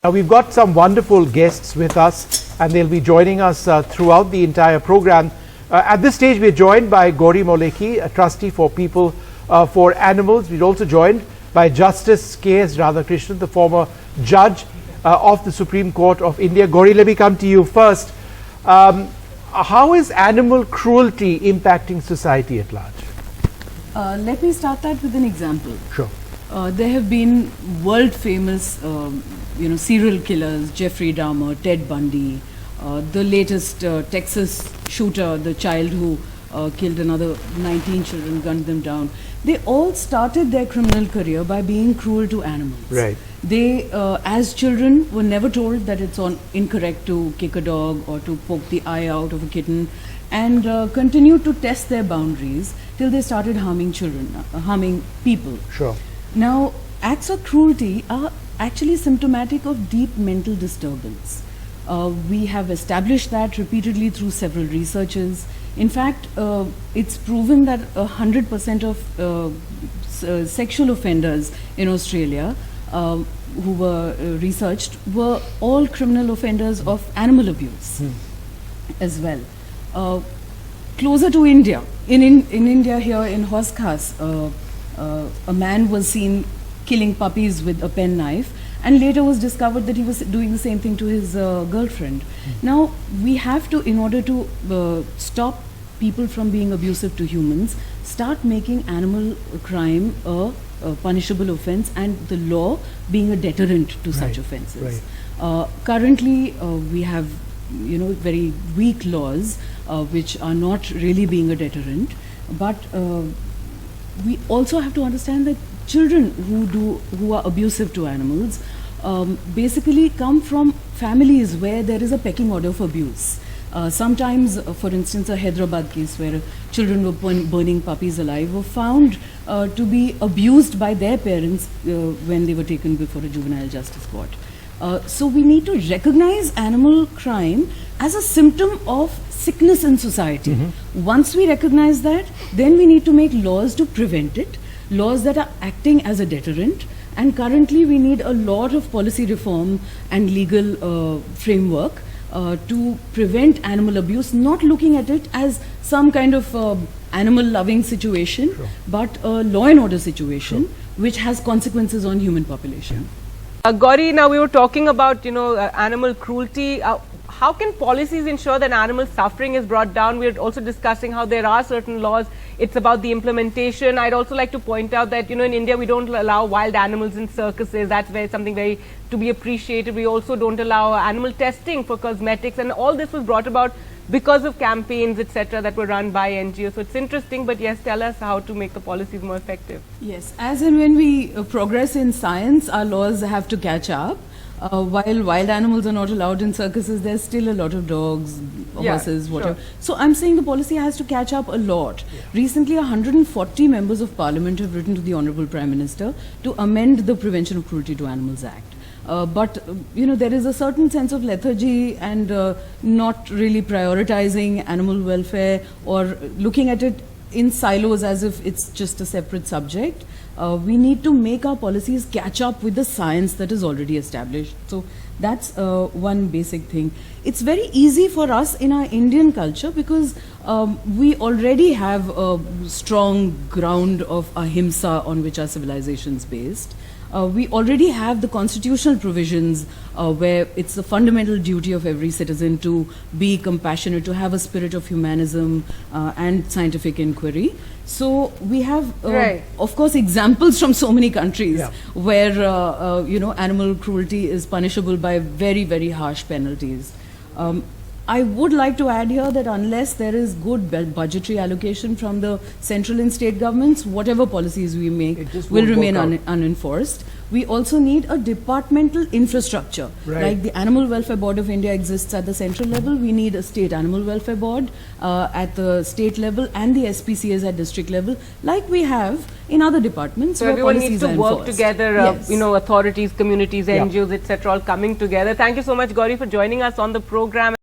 Now we've got some wonderful guests with us and they'll be joining us throughout the entire program. At this stage we're joined by Gauri Maulekhi, a trustee for people for animals. We're also joined by Justice K.S. Radhakrishnan, the former judge of the Supreme Court of India. Gauri, let me come to you first. How is animal cruelty impacting society at large? Let me start that with an example. Sure. There have been world famous serial killers, Jeffrey Dahmer, Ted Bundy, the latest Texas shooter, the child who killed another 19 children, gunned them down. They all started their criminal career by being cruel to animals. Right. They, as children, were never told that it's incorrect to kick a dog or to poke the eye out of a kitten, and continued to test their boundaries till they started harming children, harming people. Sure. Now, acts of cruelty are actually symptomatic of deep mental disturbance. We have established that repeatedly through several researches. In fact, it's proven that 100% of sexual offenders in Australia who were researched were all criminal offenders of animal abuse as well. Closer to India, in India here in Hauz Khas, a man was seen killing puppies with a penknife, and later was discovered that he was doing the same thing to his girlfriend. Now, we have to, in order to stop people from being abusive to humans, start making animal crime a punishable offense, and the law being a deterrent to such offenses. Right. Currently, we have very weak laws which are not really being a deterrent, but we also have to understand that children who are abusive to animals basically come from families where there is a pecking order of abuse. Sometimes, for instance, a Hyderabad case where children were burning puppies alive were found to be abused by their parents when they were taken before a juvenile justice court. So we need to recognize animal crime as a symptom of sickness in society. Once we recognize that, then we need to make laws to prevent it, laws that are acting as a deterrent. And currently we need a lot of policy reform and legal framework to prevent animal abuse, not looking at it as some kind of animal loving situation, but a law and order situation which has consequences on human population. Gauri, now we were talking about animal cruelty. How can policies ensure that animal suffering is brought down? We're also discussing how there are certain laws. It's about the implementation. I'd also like to point out that in India we don't allow wild animals in circuses. That's something very to be appreciated. We also don't allow animal testing for cosmetics, and all this was brought about because of campaigns, etc., that were run by NGOs. So it's interesting, but yes, tell us how to make the policies more effective. Yes, as and when we progress in science, our laws have to catch up. While wild animals are not allowed in circuses, there's still a lot of dogs, horses, whatever. Sure. So I'm saying the policy has to catch up a lot. Recently, 140 members of parliament have written to the Honorable Prime Minister to amend the Prevention of Cruelty to Animals Act. But there is a certain sense of lethargy and not really prioritizing animal welfare or looking at it in silos as if it's just a separate subject. We need to make our policies catch up with the science that is already established. So that's one basic thing. It's very easy for us in our Indian culture because we already have a strong ground of ahimsa on which our civilization is based. We already have the constitutional provisions where it's the fundamental duty of every citizen to be compassionate, to have a spirit of humanism and scientific inquiry. So we have, of course, examples from so many countries where, animal cruelty is punishable by very, very harsh penalties. I would like to add here that unless there is good budgetary allocation from the central and state governments, whatever policies we make will remain unenforced. We also need a departmental infrastructure. Like the Animal Welfare Board of India exists at the central level, we need a state animal welfare board at the state level and the SPCAs at district level, like we have in other departments. So where everyone policies needs to work together, authorities, communities, NGOs, etc., all coming together. Thank you so much, Gauri, for joining us on the program.